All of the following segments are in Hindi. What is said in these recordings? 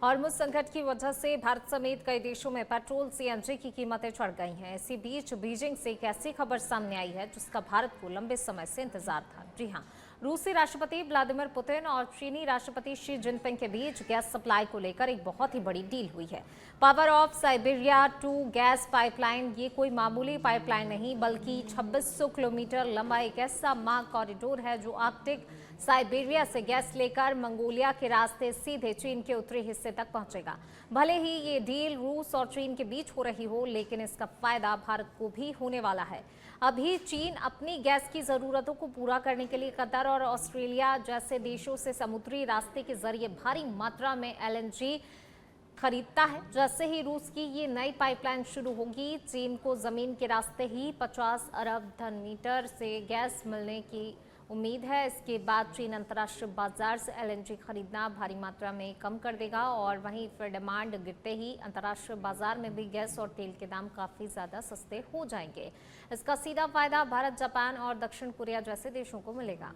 हॉर्मुज संकट की वजह से भारत समेत कई देशों में पेट्रोल सीएनजी की कीमतें चढ़ गई हैं। इसी बीच बीजिंग से एक ऐसी खबर सामने आई है जिसका भारत को लंबे समय से इंतजार था। जी हां, रूसी राष्ट्रपति व्लादिमीर पुतिन और चीनी राष्ट्रपति शी जिनपिंग के बीच गैस सप्लाई को लेकर एक बहुत ही बड़ी डील हुई है। Power of Siberia two gas pipeline ये कोई मामूली पाइपलाइन नहीं बल्कि 2600 किलोमीटर लंबा एक ऐसा महाग कॉरिडोर है जो आर्कटिक साइबेरिया से गैस लेकर मंगोलिया के रास्ते सीधे चीन के उत्तरी हिस्से तक पहुंचेगा। भले ही ये डील रूस और चीन के बीच हो रही हो, लेकिन इसका फायदा भारत को भी होने वाला है। अभी चीन अपनी गैस की जरूरतों को पूरा करने के लिए कतर और ऑस्ट्रेलिया जैसे देशों से समुद्री रास्ते के जरिए भारी मात्रा में एलएनजी खरीदता है। जैसे ही रूस की ये नई पाइपलाइन शुरू होगी, चीन को जमीन के रास्ते ही 50 अरब घन मीटर से गैस मिलने की उम्मीद है। इसके बाद चीन अंतर्राष्ट्रीय बाजार से एलएनजी खरीदना भारी मात्रा में कम कर देगा और वहीं फिर डिमांड गिरते ही अंतर्राष्ट्रीय बाजार में भी गैस और तेल के दाम काफी ज्यादा सस्ते हो जाएंगे। इसका सीधा फायदा भारत, जापान और दक्षिण कोरिया जैसे देशों को मिलेगा।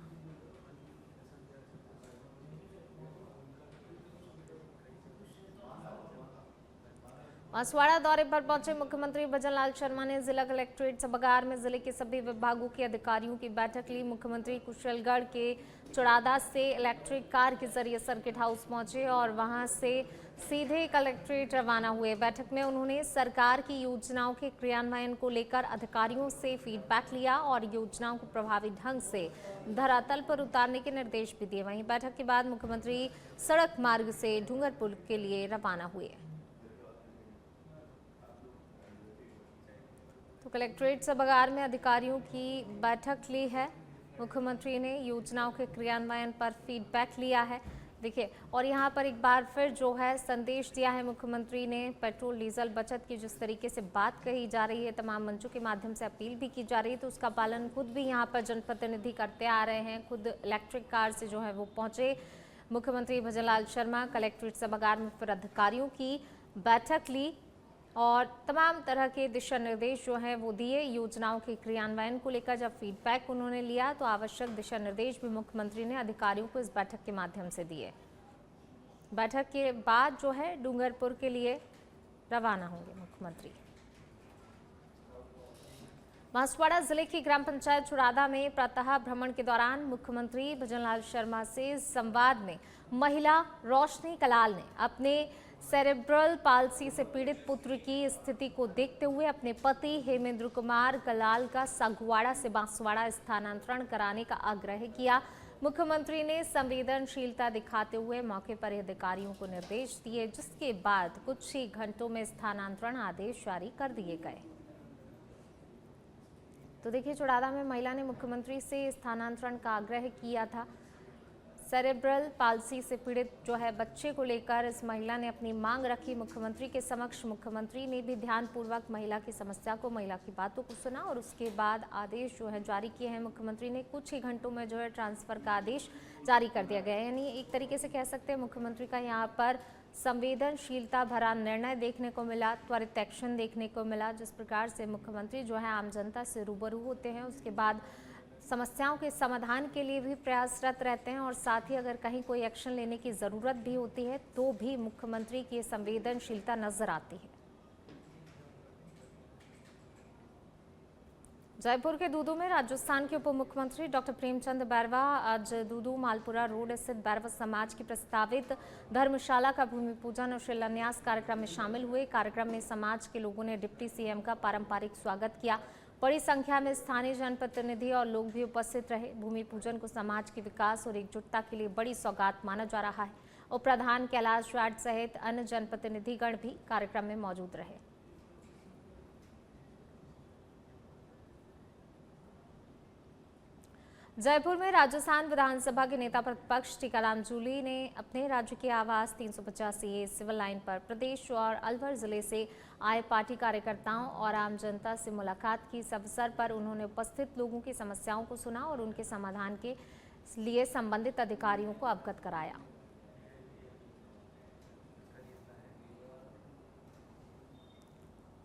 बांसवाड़ा दौरे पर पहुंचे मुख्यमंत्री भजनलाल शर्मा ने जिला कलेक्ट्रेट सभागार में जिले के सभी विभागों के अधिकारियों की बैठक ली। मुख्यमंत्री कुशलगढ़ के चुड़ादा से इलेक्ट्रिक कार के जरिए सर्किट हाउस पहुंचे और वहां से सीधे कलेक्ट्रेट रवाना हुए। बैठक में उन्होंने सरकार की योजनाओं के क्रियान्वयन को लेकर अधिकारियों से फीडबैक लिया और योजनाओं को प्रभावी ढंग से धरातल पर उतारने के निर्देश भी दिए। वहीं बैठक के बाद मुख्यमंत्री सड़क मार्ग से डूंगरपुर के लिए रवाना हुए। तो कलेक्ट्रेट सभागार में अधिकारियों की बैठक ली है। मुख्यमंत्री ने योजनाओं के क्रियान्वयन पर फीडबैक लिया है। देखिए, और यहाँ पर एक बार फिर जो है संदेश दिया है मुख्यमंत्री ने। पेट्रोल डीजल बचत की जिस तरीके से बात कही जा रही है, तमाम मंचों के माध्यम से अपील भी की जा रही है, तो उसका पालन खुद भी यहाँ पर जनप्रतिनिधि करते आ रहे हैं। खुद इलेक्ट्रिक कार से जो है वो पहुंचे मुख्यमंत्री भजनलाल शर्मा। कलेक्ट्रेट सभागार में फिर अधिकारियों की बैठक ली और तमाम तरह के दिशा निर्देश जो हैं वो दिए। योजनाओं के क्रियान्वयन को लेकर जब फीडबैक उन्होंने लिया तो आवश्यक दिशा निर्देश भी मुख्यमंत्री ने अधिकारियों को इस बैठक के माध्यम से दिए। बैठक के बाद जो है डूंगरपुर के लिए रवाना होंगे मुख्यमंत्री। बांसवाड़ा जिले की ग्राम पंचायत चुड़ादा में प्रातः भ्रमण के दौरान मुख्यमंत्री भजनलाल शर्मा से संवाद में महिला रोशनी कलाल ने अपने सेरेब्रल पाल्सी से पीड़ित पुत्र की स्थिति को देखते हुए अपने पति हेमेंद्र कुमार कलाल का सागवाड़ा से बांसवाड़ा स्थानांतरण कराने का आग्रह किया। मुख्यमंत्री ने संवेदनशीलता दिखाते हुए मौके पर अधिकारियों को निर्देश दिए, जिसके बाद कुछ ही घंटों में स्थानांतरण आदेश जारी कर दिए गए। तो देखिए, चुड़ादा में महिला ने मुख्यमंत्री से स्थानांतरण का आग्रह किया था। सेरेब्रल पाल्सी से पीड़ित जो है बच्चे को लेकर इस महिला ने अपनी मांग रखी मुख्यमंत्री के समक्ष। मुख्यमंत्री ने भी ध्यानपूर्वक महिला की समस्या को, महिला की बातों को सुना और उसके बाद आदेश जो है जारी किए हैं। मुख्यमंत्री ने कुछ ही घंटों में जो है ट्रांसफर का आदेश जारी कर दिया गया है। यानी एक तरीके से कह सकते हैं मुख्यमंत्री का यहाँ पर संवेदनशीलता भरा निर्णय देखने को मिला, त्वरित एक्शन देखने को मिला। जिस प्रकार से मुख्यमंत्री जो है आम जनता से रूबरू होते हैं, उसके बाद समस्याओं के समाधान के लिए भी प्रयासरत रहते हैं और साथ ही अगर कहीं कोई एक्शन लेने की ज़रूरत भी होती है तो भी मुख्यमंत्री की संवेदनशीलता नजर आती है। जयपुर के दूदू में राजस्थान के उप मुख्यमंत्री डॉक्टर प्रेमचंद बैरवा आज दूदू मालपुरा रोड स्थित बैरवा समाज की प्रस्तावित धर्मशाला का भूमि पूजन और शिलान्यास कार्यक्रम में शामिल हुए। कार्यक्रम में समाज के लोगों ने डिप्टी सीएम का पारंपरिक स्वागत किया। बड़ी संख्या में स्थानीय जनप्रतिनिधि और लोग भी उपस्थित रहे। भूमि पूजन को समाज के विकास और एकजुटता के लिए बड़ी सौगात माना जा रहा है। उप प्रधान कैलाश जाट सहित अन्य जनप्रतिनिधिगण भी कार्यक्रम में मौजूद रहे। जयपुर में राजस्थान विधानसभा के नेता प्रतिपक्ष टीकाराम जूली ने अपने राज्य के आवास 385A सिविल लाइन पर प्रदेश और अलवर जिले से आए पार्टी कार्यकर्ताओं और आम जनता से मुलाकात की। इस अवसर पर उन्होंने उपस्थित लोगों की समस्याओं को सुना और उनके समाधान के लिए संबंधित अधिकारियों को अवगत कराया।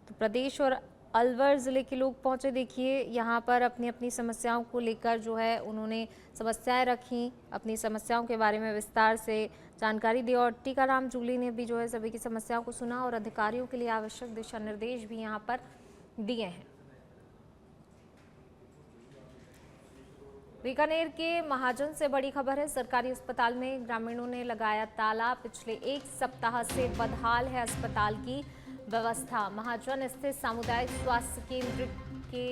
तो प्रदेश और अलवर ज़िले के लोग पहुंचे। देखिए यहाँ पर अपनी अपनी समस्याओं को लेकर जो है उन्होंने समस्याएं रखी, अपनी समस्याओं के बारे में विस्तार से जानकारी दी और टीकाराम जूली ने भी जो है सभी की समस्याओं को सुना और अधिकारियों के लिए आवश्यक दिशा निर्देश भी यहाँ पर दिए हैं। बीकानेर के महाजन से बड़ी खबर है। सरकारी अस्पताल में ग्रामीणों ने लगाया ताला। पिछले एक सप्ताह से बदहाल है अस्पताल की व्यवस्था। महाजन स्थित सामुदायिक स्वास्थ्य केंद्र के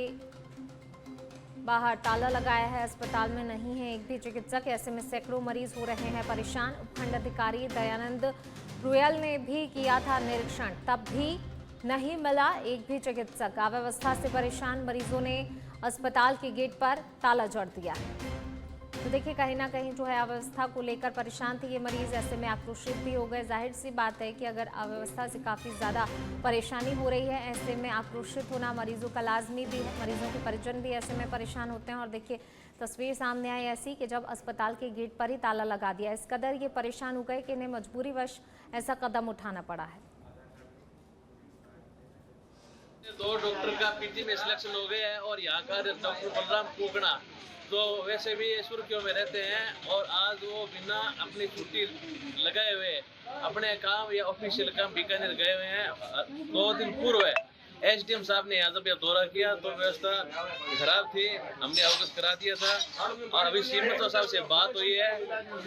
बाहर ताला लगाया है। अस्पताल में नहीं है एक भी चिकित्सक। ऐसे में सैकड़ों मरीज हो रहे हैं परेशान। उपखंड अधिकारी दयानंद रुयाल ने भी किया था निरीक्षण, तब भी नहीं मिला एक भी चिकित्सक। अव्यवस्था से परेशान मरीजों ने अस्पताल के गेट पर ताला जड़ दिया है। तो देखिए कहीं ना कहीं जो है अव्यवस्था को लेकर परेशान थे ये मरीज। ऐसे में आक्रोशित भी हो गए। जाहिर सी बात है कि अगर अव्यवस्था से काफ़ी ज़्यादा परेशानी हो रही है, ऐसे में आक्रोशित होना मरीजों का लाजमी भी है। मरीजों के परिजन भी ऐसे में परेशान होते हैं। और देखिए तस्वीर सामने आई ऐसी कि जब अस्पताल के गेट पर ही ताला लगा दिया, इस कदर ये परेशान हो गए कि इन्हें मजबूरीवश ऐसा कदम उठाना पड़ा है। 2 डॉक्टर का पीजी में सिलेक्शन हो गया है और यहाँ का डॉक्टर बलराम कोकड़ा तो वैसे भी सुर्खियों में रहते हैं और आज वो बिना अपनी छुट्टी लगाए हुए अपने काम या ऑफिशियल काम बीकानेर गए हुए हैं। 2 दिन पूर्व एसडीएम साहब ने यहाँ जब यह दौरा किया तो व्यवस्था खराब थी, हमने अवगत करा दिया था। और अभी सीएम साहब से बात हुई है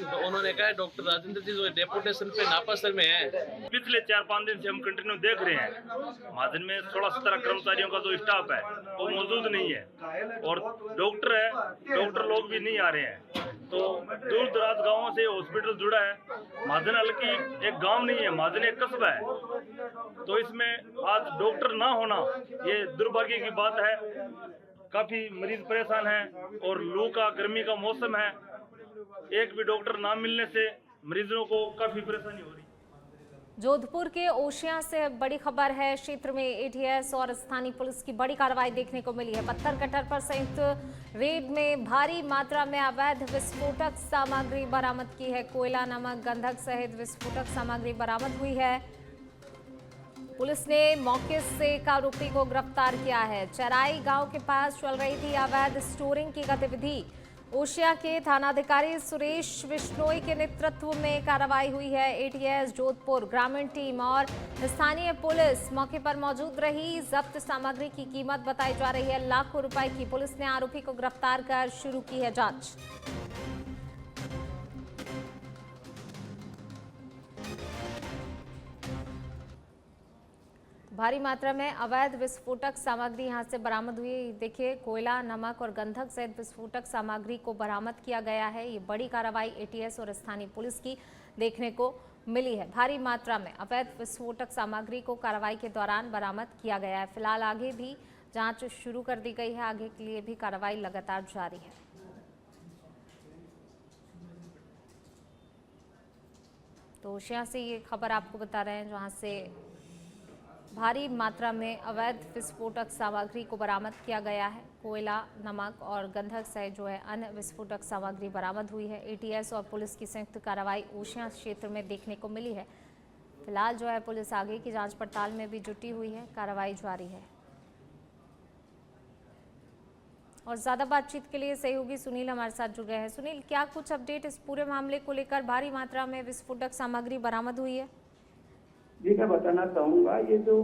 तो उन्होंने कहा डॉक्टर राजेंद्र जी जो डेपुटेशन पे नापासर में है। पिछले 4-5 दिन से हम कंटिन्यू देख रहे हैं महाजन में 16-17 कर्मचारियों का जो स्टाफ है वो मौजूद नहीं है और डॉक्टर है, डॉक्टर लोग भी नहीं आ रहे हैं। तो दूर दराज गाँवों से हॉस्पिटल जुड़ा है। महाजन हल्की एक गांव नहीं है, महाजन एक कस्बा है। तो इसमें आज डॉक्टर ना होना ये दुर्भाग्य की बात है। काफी मरीज परेशान हैं और लू का गर्मी का मौसम है। एक भी डॉक्टर ना मिलने से मरीजों को काफी परेशानी हो रही है। जोधपुर के ओशिया से बड़ी खबर है। क्षेत्र में एटीएस और स्थानीय पुलिस की बड़ी कार्रवाई देखने को मिली है। पत्थर कट्टर पर संयुक्त रेड में भारी मात्रा में अवैध विस्फोटक सामग्री बरामद की है। कोयला, नमक, गंधक सहित विस्फोटक सामग्री बरामद हुई है। पुलिस ने मौके से एक आरोपी को गिरफ्तार किया है। चराई गांव के पास चल रही थी अवैध स्टोरिंग की गतिविधि। ओशिया के थानाधिकारी सुरेश बिश्नोई के नेतृत्व में कार्रवाई हुई है। एटीएस, जोधपुर ग्रामीण टीम और स्थानीय पुलिस मौके पर मौजूद रही। जब्त सामग्री की कीमत बताई जा रही है लाखों रुपए की। पुलिस ने आरोपी को गिरफ्तार कर शुरू की है जांच। भारी मात्रा में अवैध विस्फोटक सामग्री यहां से बरामद हुई। देखिए कोयला, नमक और गंधक सहित विस्फोटक सामग्री को बरामद किया गया है। ये बड़ी कार्रवाई एटीएस और स्थानीय पुलिस की देखने को मिली है। भारी मात्रा में अवैध विस्फोटक सामग्री को कार्रवाई के दौरान बरामद किया गया है। फिलहाल आगे भी जांच शुरू कर दी गई है। आगे के लिए भी कार्रवाई लगातार जारी है। तो ओशिया से ये खबर आपको बता रहे हैं जहाँ से भारी मात्रा में अवैध विस्फोटक सामग्री को बरामद किया गया है। कोयला, नमक और गंधक सहित जो है अन्य विस्फोटक सामग्री बरामद हुई है। एटीएस और पुलिस की संयुक्त कार्रवाई ओशिया क्षेत्र में देखने को मिली है। फिलहाल जो है पुलिस आगे की जांच पड़ताल में भी जुटी हुई है। कार्रवाई जारी है। और ज़्यादा बातचीत के लिए सहयोगी सुनील हमारे साथ जुड़ गए हैं। सुनील, क्या कुछ अपडेट इस पूरे मामले को लेकर? भारी मात्रा में विस्फोटक सामग्री बरामद हुई है। जी, मैं बताना चाहूंगा ये जो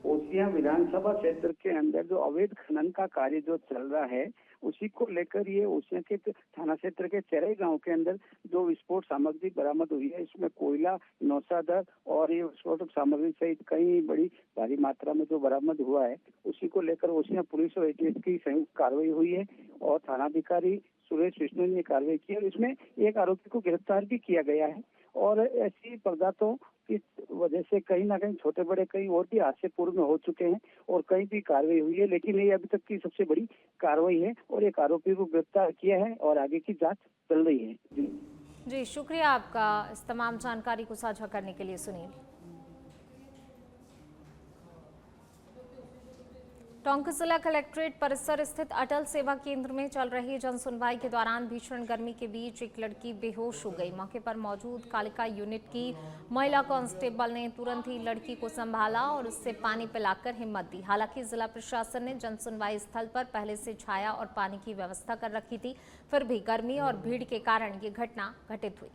ओसिया विधानसभा क्षेत्र के अंदर जो अवैध खनन का कार्य जो चल रहा है उसी को लेकर ये ओसिया के थाना क्षेत्र के चेरई गांव के अंदर जो विस्फोट सामग्री बरामद हुई है इसमें कोयला, नौसादर और ये विस्फोटक सामग्री सहित कई बड़ी भारी मात्रा में जो बरामद हुआ है उसी को लेकर ओसिया पुलिस और एटीएस की संयुक्त कार्रवाई हुई है और थानाधिकारी सुरेश बिश्नोई ने कार्रवाई की और इसमें एक आरोपी को गिरफ्तार भी किया गया है। और ऐसी पदार्थों की वजह से कहीं ना कहीं छोटे बड़े कई और भी हादसे पूर्व में हो चुके हैं और कहीं भी कार्रवाई हुई है, लेकिन ये अभी तक की सबसे बड़ी कार्रवाई है और एक आरोपी को गिरफ्तार किया है और आगे की जांच चल रही है। जी, शुक्रिया आपका इस तमाम जानकारी को साझा करने के लिए सुनील। टोंक जिला कलेक्ट्रेट परिसर स्थित अटल सेवा केंद्र में चल रही जनसुनवाई के दौरान भीषण गर्मी के बीच एक लड़की बेहोश हो गई। मौके पर मौजूद कालिका यूनिट की महिला कांस्टेबल ने तुरंत ही लड़की को संभाला और उससे पानी पिलाकर हिम्मत दी। हालांकि जिला प्रशासन ने जनसुनवाई स्थल पर पहले से छाया और पानी की व्यवस्था कर रखी थी, फिर भी गर्मी और भीड़ के कारण ये घटना घटित हुई।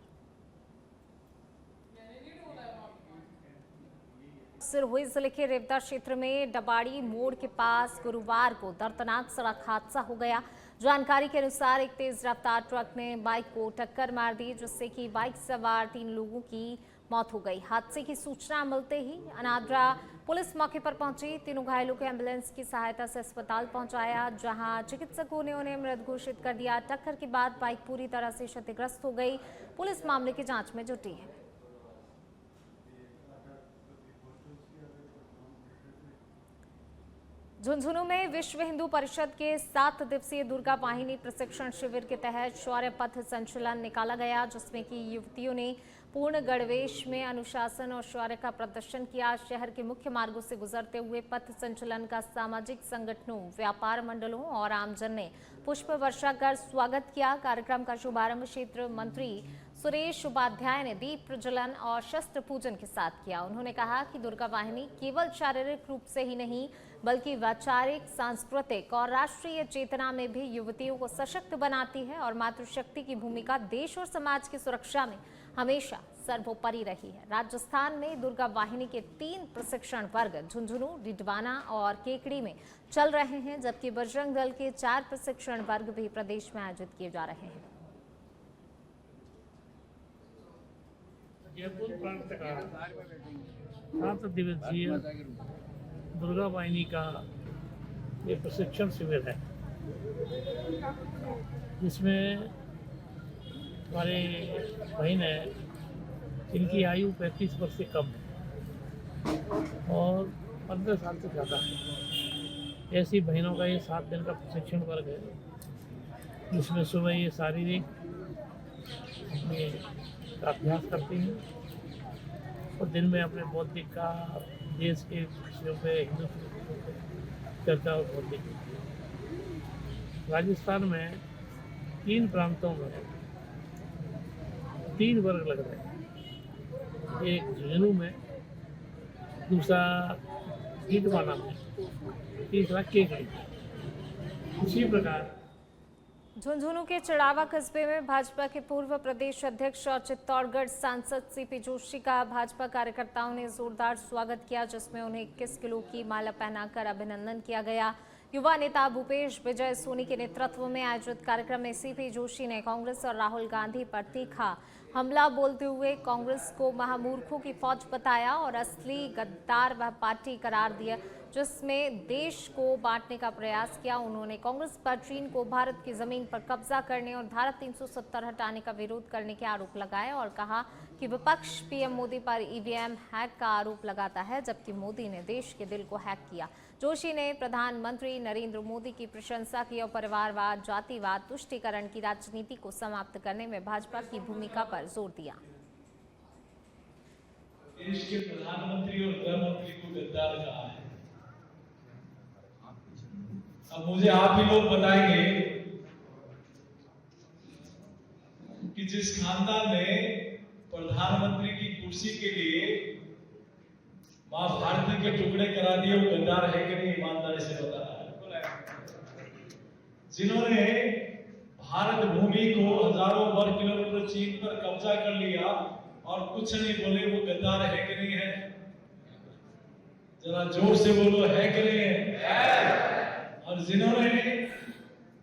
सिरहुई जिले के रेवदा क्षेत्र में डबाड़ी मोड़ के पास गुरुवार को दर्दनाक सड़क हादसा हो गया। जानकारी के अनुसार एक तेज रफ्तार ट्रक ने बाइक को टक्कर मार दी, जिससे कि बाइक सवार 3 लोगों की मौत हो गई। हादसे की सूचना मिलते ही अनादरा पुलिस मौके पर पहुंची। तीनों घायलों को एम्बुलेंस की सहायता से अस्पताल पहुंचाया, जहां चिकित्सकों ने उन्हें मृत घोषित कर दिया। टक्कर के बाद बाइक पूरी तरह से क्षतिग्रस्त हो गई। पुलिस मामले की जांच में जुटी है। झुंझुनू में विश्व हिंदू परिषद के 7 दिवसीय दुर्गा वाहिनी प्रशिक्षण शिविर के तहत शौर्य पथ संचलन निकाला गया, जिसमें कि युवतियों ने पूर्ण गणवेश में अनुशासन और शौर्य का प्रदर्शन किया। शहर के मुख्य मार्गों से गुजरते हुए पथ संचलन का सामाजिक संगठनों, व्यापार मंडलों और आमजन ने पुष्प वर्षा कर स्वागत किया। कार्यक्रम का शुभारंभ क्षेत्र मंत्री सुरेश उपाध्याय ने दीप प्रज्वलन और शस्त्र पूजन के साथ किया। उन्होंने कहा कि दुर्गा वाहिनी केवल शारीरिक रूप से ही नहीं बल्कि वैचारिक, सांस्कृतिक और राष्ट्रीय चेतना में भी युवतियों को सशक्त बनाती है और मातृशक्ति की भूमिका देश और समाज की सुरक्षा में हमेशा सर्वोपरि रही है। राजस्थान में दुर्गा वाहिनी के 3 प्रशिक्षण वर्ग झुंझुनू, डिडवाना और केकड़ी में चल रहे हैं, जबकि बजरंग दल के 4 प्रशिक्षण वर्ग भी प्रदेश में आयोजित किए जा रहे हैं। जयपुर प्रांत का 7 दिवसीय दुर्गा वाहिनी का ये प्रशिक्षण शिविर है, जिसमें हमारे बहन है जिनकी आयु 35 वर्ष से कम है और 15 साल से ज़्यादा है। ऐसी बहनों का ये 7 दिन का प्रशिक्षण वर्ग है, जिसमें सुबह ये शारीरिक अपने का अभ्यास करती हैं और दिन में अपने बौद्धिक का, देश के विषयों पे, हिंदुत्व पे चर्चा और बौद्धिक। राजस्थान में 3 प्रांतों में 3 वर्ग लग रहे हैं, एक झुंझुनू में, दूसरा डिडवाना में, तीसरा केकड़ी में। इसी प्रकार झुंझुनू के चढ़ावा कस्बे में भाजपा के पूर्व प्रदेश अध्यक्ष और चित्तौड़गढ़ सांसद सीपी जोशी का भाजपा कार्यकर्ताओं ने जोरदार स्वागत किया, जिसमें उन्हें 21 किलो की माला पहनाकर अभिनंदन किया गया। युवा नेता भूपेश विजय सोनी के नेतृत्व में आयोजित कार्यक्रम में सीपी जोशी ने कांग्रेस और राहुल गांधी पर तीखा हमला बोलते हुए कांग्रेस को महामूर्खों की फौज बताया और असली गद्दार वह पार्टी करार दिया, जिसमें देश को बांटने का प्रयास किया। उन्होंने कांग्रेस पर चीन को भारत की जमीन पर कब्जा करने और धारा 370 हटाने का विरोध करने के आरोप लगाए और कहा कि विपक्ष पीएम मोदी पर ईवीएम हैक का आरोप लगाता है, जबकि मोदी ने देश के दिल को हैक किया। जोशी ने प्रधानमंत्री नरेंद्र मोदी की प्रशंसा की और परिवारवाद, जातिवाद, तुष्टीकरण की राजनीति को समाप्त करने में भाजपा की भूमिका पर जोर दिया। देश के प्रधानमंत्री और गृह मंत्री को गद्दार कहा है। अब मुझे आप ही लोग बताएंगे कि जिस खानदान ने प्रधानमंत्री की कुर्सी के लिए मां भारती के टुकड़े करा दिए, वो गद्दार है कि नहीं? ईमानदारी से बताना। जिन्होंने भारत भूमि को हजारों वर्ग किलोमीटर चीन पर कब्जा कर लिया और कुछ नहीं बोले, वो गद्दार है कि नहीं है? जरा जोर से बोलो, है कि नहीं है? और जिन्होंने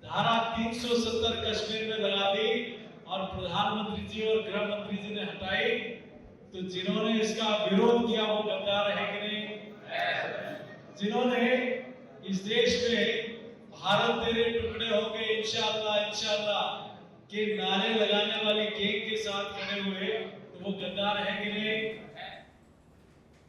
धारा 370 कश्मीर में लगा दी और प्रधानमंत्री जी और गृह मंत्री जी ने हटाई, तो जिन्होंने इसका विरोध किया वो गद्दार है कि नहीं? जिन्होंने इस देश में भारत तेरे टुकड़े होंगे इंशाअल्लाह इंशाअल्लाह के नारे लगाने वाली गैंग के साथ खड़े हुए, तो वो गद्दार है कि नहीं?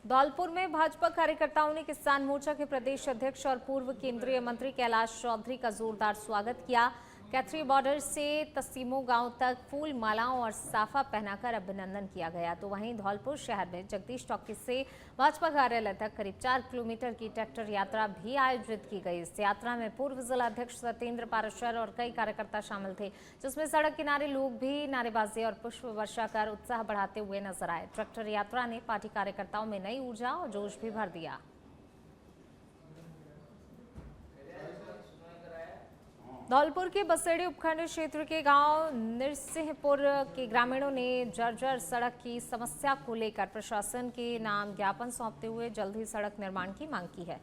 धौलपुर में भाजपा कार्यकर्ताओं ने किसान मोर्चा के प्रदेश अध्यक्ष और पूर्व केंद्रीय मंत्री कैलाश चौधरी का जोरदार स्वागत किया। कैथरी बॉर्डर से तसीमो गांव तक फूल मालाओं और साफा पहनाकर अभिनंदन किया गया। तो वहीं धौलपुर शहर में जगदीश टॉकी से भाजपा कार्यालय तक करीब 4 किलोमीटर की ट्रैक्टर यात्रा भी आयोजित की गई। इस यात्रा में पूर्व जिला अध्यक्ष सत्येंद्र पाराशर और कई कार्यकर्ता शामिल थे, जिसमें सड़क किनारे लोग भी नारेबाजी और पुष्प वर्षा कर उत्साह बढ़ाते हुए नजर आए। ट्रैक्टर यात्रा ने पार्टी कार्यकर्ताओं में नई ऊर्जा और जोश भी भर दिया। धौलपुर के बसेड़ी उपखंड क्षेत्र के गांव निरसिंहपुर के ग्रामीणों ने जर्जर सड़क की समस्या को लेकर प्रशासन के नाम ज्ञापन सौंपते हुए जल्द ही सड़क निर्माण की मांग की है।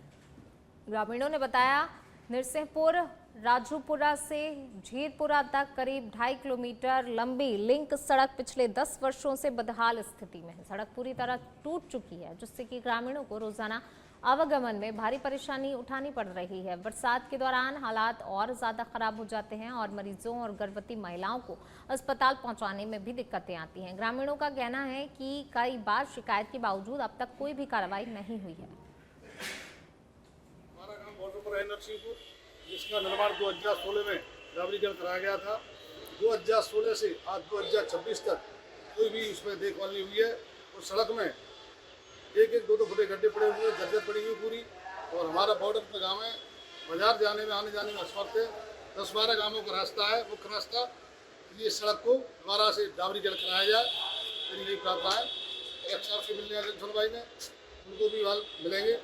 ग्रामीणों ने बताया, निरसिंहपुर राजूपुरा से झीरपुरा तक करीब 2.5 किलोमीटर लंबी लिंक सड़क पिछले 10 वर्षों से बदहाल स्थिति में है। सड़क पूरी तरह टूट चुकी है, जिससे कि ग्रामीणों को रोजाना आवागमन में भारी परेशानी उठानी पड़ रही है। बरसात के दौरान हालात और ज्यादा खराब हो जाते हैं और मरीजों और गर्भवती महिलाओं को अस्पताल पहुंचाने में भी दिक्कतें आती हैं। ग्रामीणों का कहना है कि कई बार शिकायत के बावजूद अब तक कोई भी कार्रवाई नहीं हुई है। हमारा गांव बॉर्डर पर है नरसिंहपुर, जिसका निर्माण 2016 में डाबरीकरण कराया गया था। 2016 से आज 2026 तक कोई भी उसमें देखभाल नहीं हुई है। और सड़क में 1-2 फुटे गड्ढे पड़े हुए, जर्जर पड़ी हुई पूरी। और हमारा बॉर्डर पर गांव है, बाजार जाने में आने जाने में असमर्थ है। 10-12 गांवों का रास्ता है, मुख्य रास्ता। ये सड़क को दोबारा से डाबरीकरण कराया जाए, मेरी यही प्रार्थना है। एक्स से मिलने वाले सुनवाई में उनको भी हाल मिलेंगे,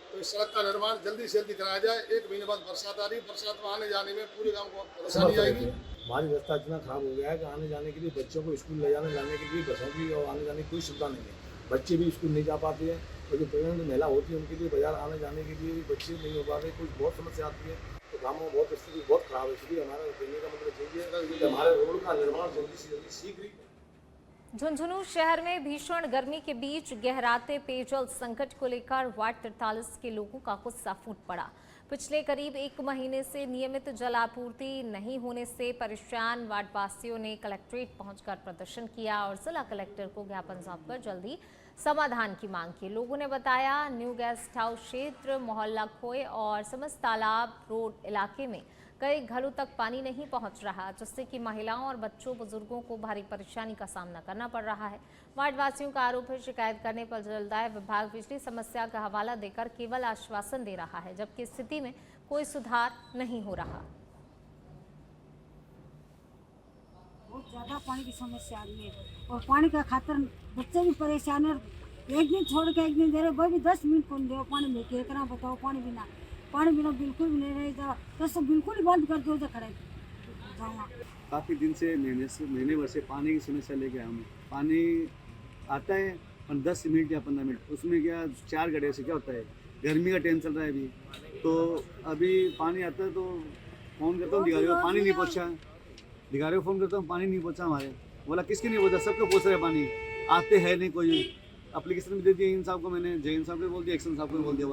तो इस सड़क का निर्माण जल्दी से जल्दी कराया जाए। 1 महीने बाद बरसात आ रही, बरसात में आने जाने में पूरे गाँव को परेशानी आएगी। हमारी रास्ता इतना खराब हो गया है कि आने जाने के लिए बच्चों को स्कूल ले जाने लाने के लिए बसों की और आने जाने की कोई सुविधा नहीं है। बच्चे भी स्कूल नहीं जा पाते हैं, और जो प्रेग्नेंट महिला होती है उनके लिए बाजार आने जाने के लिए भी बच्चे नहीं हो पाते, कुछ बहुत समस्या आती है। तो गाँव में बहुत स्थिति बहुत खराब है। इसलिए हमारा देने का मतलब चाहिए कि हमारे रोड का निर्माण जल्दी से जल्दी शीघ्र ही। झुंझुनू शहर में भीषण गर्मी के बीच गहराते पेयजल संकट को लेकर वार्ड 43 के लोगों का गुस्सा फूट पड़ा। पिछले करीब 1 महीने से नियमित जल आपूर्ति नहीं होने से परेशान वार्डवासियों ने कलेक्ट्रेट पहुंचकर प्रदर्शन किया और जिला कलेक्टर को ज्ञापन सौंपकर जल्दी समाधान की मांग की। लोगों ने बताया, न्यू गेस्ट हाउस क्षेत्र, मोहल्ला खोए और समस्त तालाब रोड इलाके में कई घरों तक पानी नहीं पहुंच रहा, जिससे कि महिलाओं और बच्चों बुजुर्गों को भारी परेशानी का सामना करना पड़ रहा है। वार्डवासियों का आरोप है, शिकायत करने पर जलदाय विभाग बिजली समस्या का हवाला देकर केवल आश्वासन दे रहा है, जबकि स्थिति में कोई सुधार नहीं हो रहा। बहुत ज़्यादा पानी की समस्या आ रही है और पानी का खातर बच्चे भी परेशान है। एक दिन छोड़ के एक दिन दे रहे, वो भी 10 मिनट कौन दे पानी में के करना बताओ। पानी बिना बिल्कुल भी नहीं रहे, तो सब बिल्कुल ही बंद कर दो तो खड़े जाओ। काफ़ी दिन से महीने भर से पानी की समस्या लेके आए हमें। पानी आता है पर 10 मिनट या 15 मिनट, उसमें क्या 4 घंटे से क्या होता है। गर्मी का टाइम चल रहा है अभी, तो अभी पानी आता है तो फ़ोन करता हूँ अधिकारियों को, पानी नहीं पहुँचा। अधिकारियों को फ़ोन करता हूँ, पानी नहीं पहुँचा हमारे। बोला किसके नहीं पहुँचा, सबको पहुँच रहा है पानी, आते हैं नहीं कोई। एप्लीकेशन भी दे दिया इन साहब को मैंने, जैन साहब को बोल दिया, एक्शन साहब को बोल दिया।